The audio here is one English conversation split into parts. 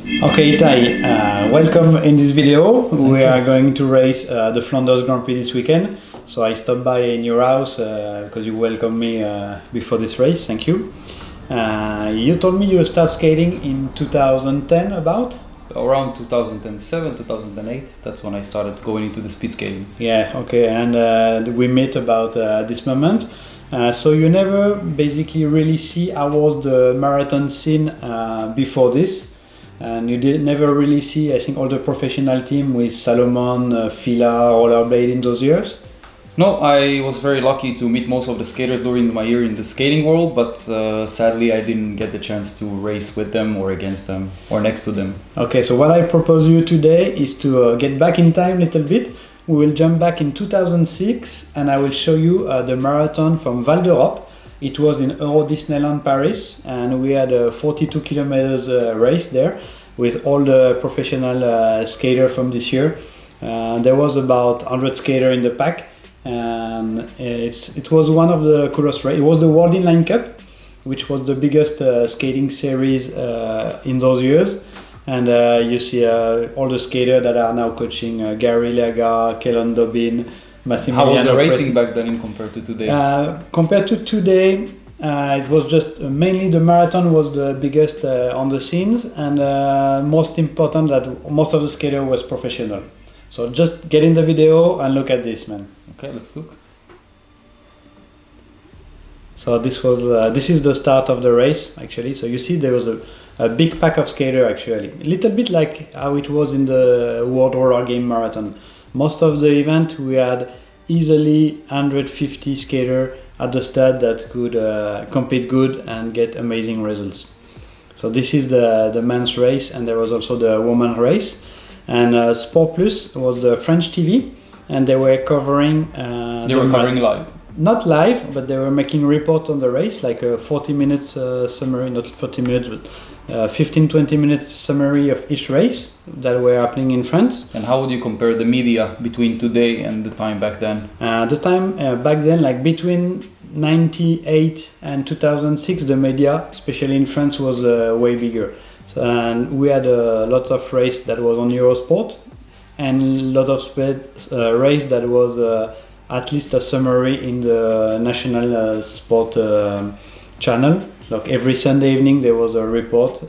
Okay, Itai, welcome in this video. We are going to race the Flanders Grand Prix this weekend. So I stopped by in your house because you welcomed me before this race. Thank you. You told me you start skating in 2010 about? Around 2007, 2008, that's when I started going into the speed skating. Yeah, okay, and we met about this moment. So you never basically really see how was the marathon scene before this. And you did never really see, I think, all the professional team with Salomon, Fila, Rollerblade in those years? No, I was very lucky to meet most of the skaters during my year in the skating world, but sadly I didn't get the chance to race with them or against them or next to them. Okay, so what I propose you today is to get back in time a little bit. We will jump back in 2006 and I will show you the marathon from Val d'Europe. It was in Eurodisneyland Paris and we had a 42 kilometers race there with all the professional skaters from this year. There was about 100 skaters in the pack and it was one of the coolest races. It was the World Inline Cup, which was the biggest skating series in those years. And you see all the skaters that are now coaching Gary Laga, Kellen Dobbin, How was the racing back then compared to today? Compared to today, it was just mainly the marathon was the biggest on the scenes, and most important that most of the skater was professional. So just get in the video and look at this, man. Okay, let's look. So this is the start of the race actually. So you see there was a big pack of skater actually, a little bit like how it was in the World Roller Game Marathon. Most of the event we had easily 150 skater at the start that could compete good and get amazing results. So this is the men's race, and there was also the women's race. And Sport Plus was the French TV, and they were covering. They were covering live. Not live, but they were making report on the race, like a 40 minutes summary, not 40 minutes, but 15-20 minutes summary of each race that were happening in France. And how would you compare the media between today and the time back then? The time back then, like between 98 and 2006, the media, especially in France, was way bigger. So, and we had a lot of race that was on Eurosport, and a lot of race that was at least a summary in the national sport channel. Like every Sunday evening there was a report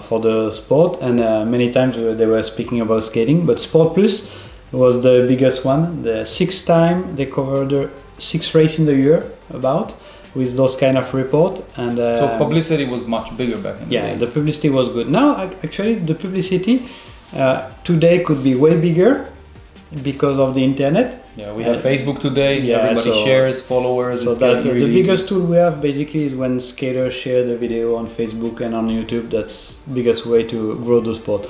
for the sport, and many times they were speaking about skating. But Sport Plus was the biggest one. The sixth time they covered the 6 races in the year about with those kind of report. And so publicity was much bigger back in the days. The publicity was good. Now actually the publicity today could be way bigger because of the internet. Yeah, we have Facebook today. Everybody shares, followers. So that the biggest tool we have basically is when skaters share the video on Facebook and on YouTube. That's the biggest way to grow the sport.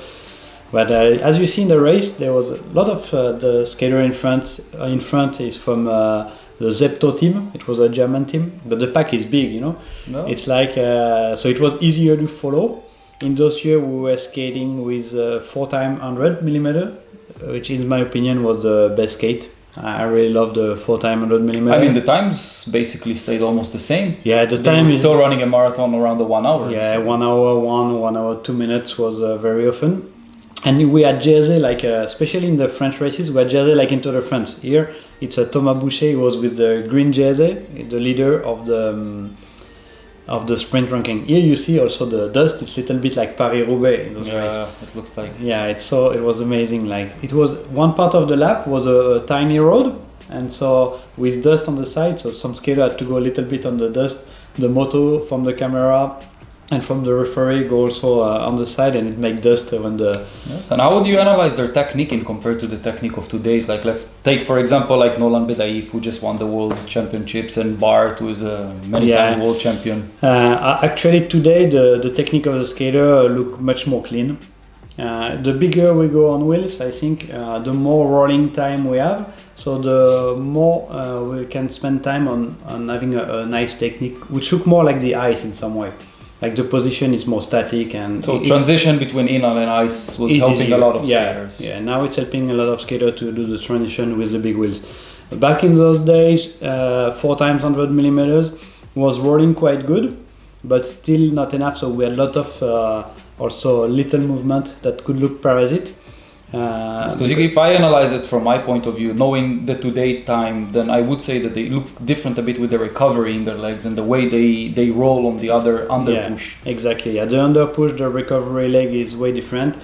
But as you see in the race, there was a lot of the skater in front. In front is from the Zepto team. It was a German team, but the pack is big, you know. No. It's like so it was easier to follow. In those years, we were skating with 4x100 millimeter, which in my opinion was the best skate. I really love the 4x100 millimeter. I mean, the times basically stayed almost the same. Yeah, the time is still running a marathon around the 1 hour. Yeah, 1 hour 1 hour 2 minutes was very often. And we had jersey, like especially in the French races, we had jersey like in Tour de France. Here it's Thomas Boucher. He was with the green jersey, the leader of the sprint ranking. Here you see also the dust. It's a little bit like Paris-Roubaix in those races. It looks like. Yeah, it was amazing. Like it was one part of the lap was a tiny road, and so with dust on the side, so some skater had to go a little bit on the dust. The moto from the camera and from the referee go also on the side, and it makes dust when the. Yes. And how would you analyze their technique in compared to the technique of today's? Like let's take for example like Nolan Bedaif, who just won the world championships, and Bart, who is a many times world champion. Actually today the technique of the skater look much more clean. The bigger we go on wheels, I think the more rolling time we have, so the more we can spend time on having a nice technique, which look more like the ice in some way. Like the position is more static, and so transition between inline and ice was helping a lot of skaters. Yeah, now it's helping a lot of skaters to do the transition with the big wheels. Back in those days, 4x100 millimeters was rolling quite good, but still not enough. So we had a lot of also a little movement that could look parasite. Because if I analyze it from my point of view, knowing the today time, then I would say that they look different a bit with the recovery in their legs and the way they roll on the other under push. Exactly. Yeah, the under push, the recovery leg is way different.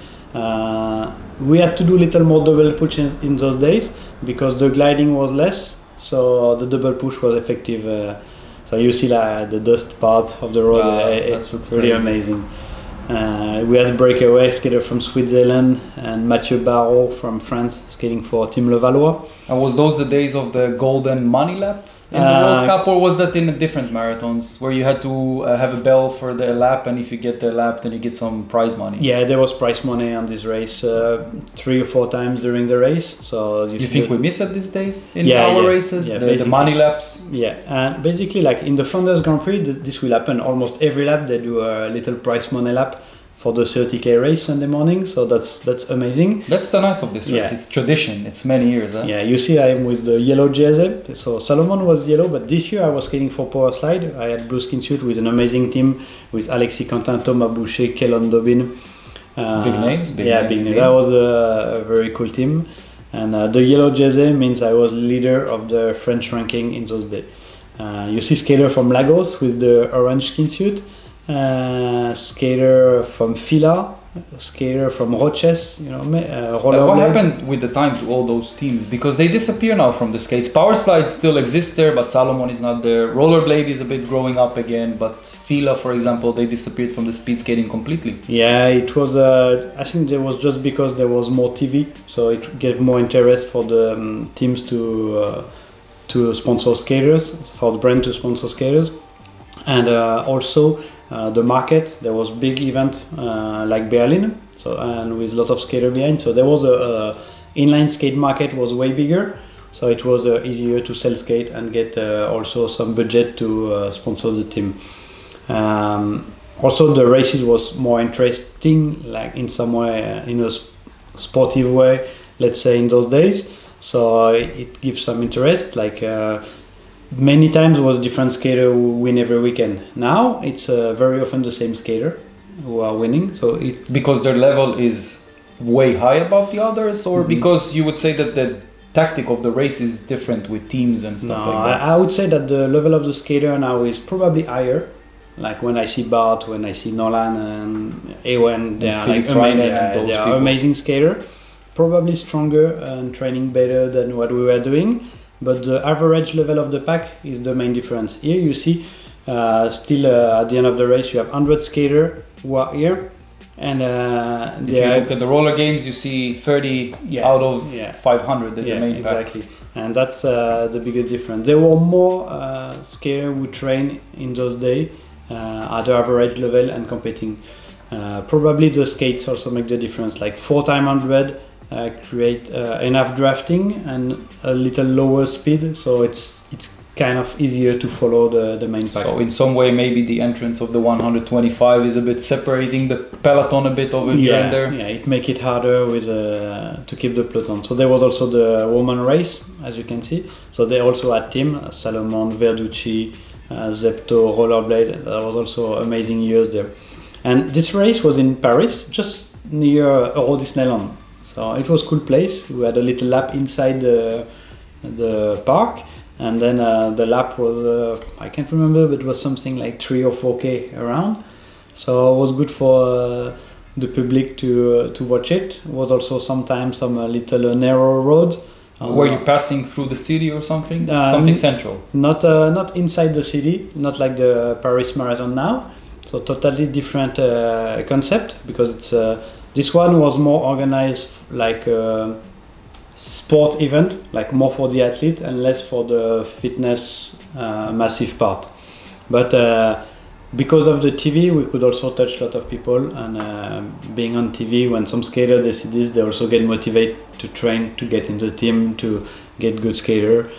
We had to do little more double push in those days because the gliding was less, so the double push was effective. So you see the dust part of the road. It's really amazing. We had a breakaway skater from Switzerland and Mathieu Barrault from France skating for Team Levallois. And was those the days of the golden money lap in the World Cup, or was that in the different marathons where you had to have a bell for the lap, and if you get the lap then you get some prize money? Yeah, there was prize money on this race 3 or 4 times during the race. So you think we miss it these days in our races, the money laps? Yeah, and basically like in the Flanders Grand Prix, this will happen almost every lap. They do a little prize money lap for the 30k race Sunday morning, so that's amazing. That's the nice of this race. It's tradition. It's many years. Huh? Yeah, you see, I'm with the yellow jersey. So Salomon was yellow, but this year I was skating for Power Slide. I had blue skin suit with an amazing team with Alexis Quentin, Thomas Boucher, Kellon Dobbin. Big names. Big names. That was a very cool team. And the yellow jersey means I was leader of the French ranking in those days. You see skater from Lagos with the orange skin suit. Skater from Fila, skater from Roches, what happened with the time to all those teams? Because they disappear now from the skates. Power Slide still exists there, but Salomon is not there. Rollerblade is a bit growing up again, but Fila, for example, they disappeared from the speed skating completely. Yeah, it was. I think it was just because there was more TV, so it gave more interest for the teams to sponsor skaters, for the brand to sponsor skaters, and also. The market, there was big event like Berlin, and with a lot of skater behind. So there was a inline skate market was way bigger. So it was easier to sell skate and get also some budget to sponsor the team. Also the races was more interesting, like in some way, in a sportive way, let's say in those days. So it gives some interest, like. Many times was different skater who win every weekend. Now it's very often the same skater who are winning. So because their level is way high above the others, or because you would say that the tactic of the race is different with teams and stuff like that? I would say that the level of the skater now is probably higher. Like when I see Bart, when I see Nolan and Ewan, they are amazing skater. Probably stronger and training better than what we were doing. But the average level of the pack is the main difference. Here you see still at the end of the race you have 100 skaters who are here. And if you look at the roller games, you see 30 out of 500 at the main pack. Exactly. And that's the biggest difference. There were more skaters who train in those days at the average level and competing. Probably the skates also make the difference, like 4x100 create enough drafting and a little lower speed, so it's kind of easier to follow the main pack. So in some way maybe the entrance of the 125 is a bit separating the peloton a bit over here and there. Yeah, it makes it harder with to keep the peloton. So there was also the woman race, as you can see. So they also had team, Salomon, Verducci, Zepto, Rollerblade. That was also amazing years there. And this race was in Paris, just near Eurodisneyland. So it was a cool place. We had a little lap inside the park, and then the lap was I can't remember, but it was something like 3 or 4k around. So it was good for the public to watch it. It was also sometimes some little narrow roads. Were you passing through the city or something? Something central? Not inside the city, not like the Paris Marathon now. So totally different concept, because it's. This one was more organized like a sport event, like more for the athlete and less for the fitness massive part. But because of the TV, we could also touch a lot of people, and being on TV, when some skater they see this, they also get motivated to train, to get into the team, to get good skater.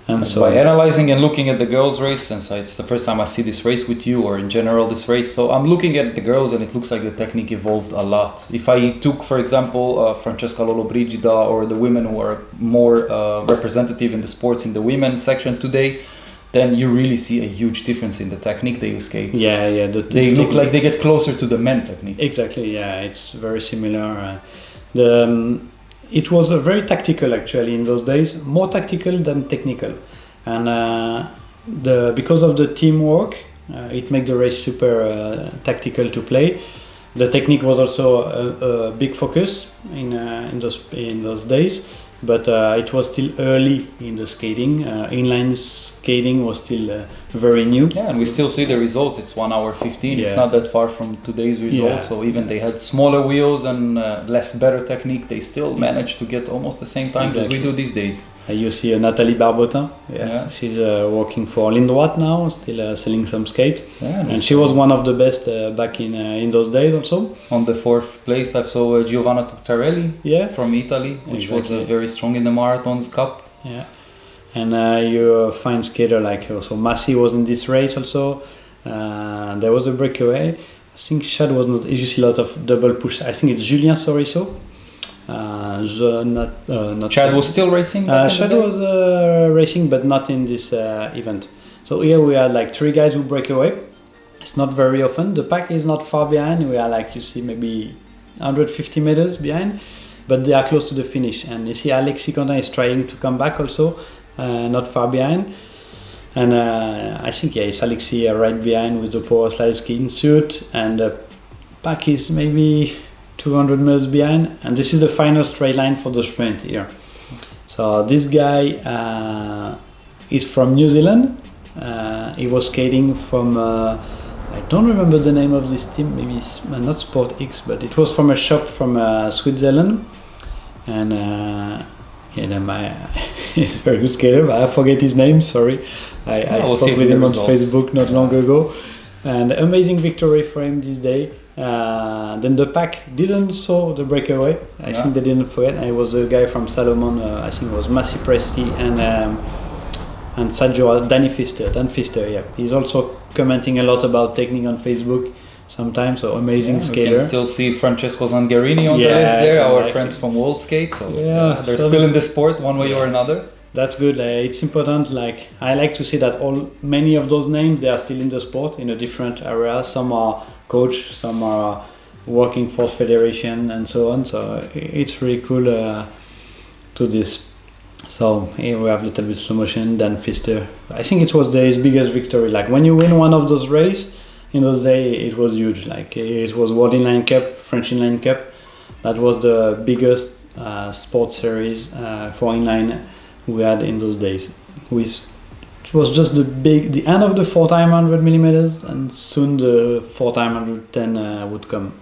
And so by analyzing and looking at the girls' race, since it's the first time I see this race with you, or in general this race, so I'm looking at the girls and it looks like the technique evolved a lot. If I took, for example, Francesca Lollobrigida, or the women who are more representative in the sports in the women's section today, then you really see a huge difference in the technique they skate. Yeah. They look like they get closer to the men technique. Exactly. Yeah, it's very similar. It was very tactical actually in those days, more tactical than technical, and because of the teamwork, it makes the race super tactical to play. The technique was also a big focus in those days, but it was still early in the skating. Inline skating was still very new. Yeah, and we still see the results. It's 1 hour 15. Yeah. It's not that far from today's results. Yeah. So even they had smaller wheels and better technique, they still managed to get almost the same times as we do these days. You see Nathalie Barbotin. Yeah. She's working for Lindroit now, still selling some skates. Yeah, and she was one of the best back in those days also. On the 4th place, I saw Giovanna Tuctarelli from Italy, which was very strong in the Marathons Cup. Yeah. And you find skater like also Massey was in this race also. There was a breakaway. I think Chad was not. You see a lot of double push. I think it's Julien Soriso. Chad was still racing? Chad was racing, but not in this event. So here we had like 3 guys who break away. It's not very often. The pack is not far behind. We are like, you see, maybe 150 meters behind, but they are close to the finish. And you see Alexis Quentin is trying to come back also. Not far behind, and I think it's Alexis right behind with the power slide skiing suit, and the pack is maybe 200 meters behind, and this is the final straight line for the sprint here. So this guy is from New Zealand. He was skating from I don't remember the name of this team, maybe it's not Sport X, but it was from a shop from Switzerland, and he's a very good skater, but I forget his name, sorry. I spoke with him on Facebook not long ago, and amazing victory for him this day. Then the pack didn't saw the breakaway. I think they didn't forget, and it was a guy from Salomon, I think it was Massey Presti and Sergio Dan Fister, yeah. He's also commenting a lot about technique on Facebook sometimes, so amazing skater. You can still see Francesco Zangherini on the list there, our friends from World Skate, so they're still in the sport one way or another. That's good. It's important. Like I like to see that many of those names, they are still in the sport in a different area. Some are coach, some are working for federation and so on. So it's really cool to this. So here we have a little bit slow motion. Dan Fister. I think it was his biggest victory. Like when you win one of those races in those days, it was huge. Like it was World Inline Cup, French Inline Cup. That was the biggest sports series for inline we had in those days. It was just the end of the 4x 100 millimeters, and soon the 4x 110 would come.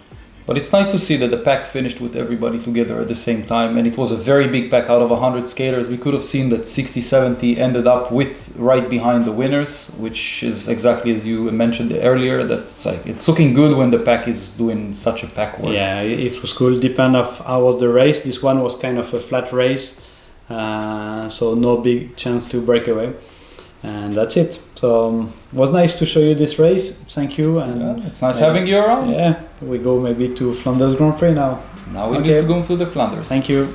But it's nice to see that the pack finished with everybody together at the same time, and it was a very big pack. Out of 100 skaters, we could have seen that 60-70 ended up right behind the winners, which is exactly as you mentioned earlier, that it's looking good when the pack is doing such a pack work. Yeah, it was cool. Depend of how was the race. This one was kind of a flat race, so no big chance to break away. And that's it. So it was nice to show you this race. Thank you. And it's nice having you around. Yeah, we go maybe to Flanders Grand Prix now. Now we need to go to the Flanders. Thank you.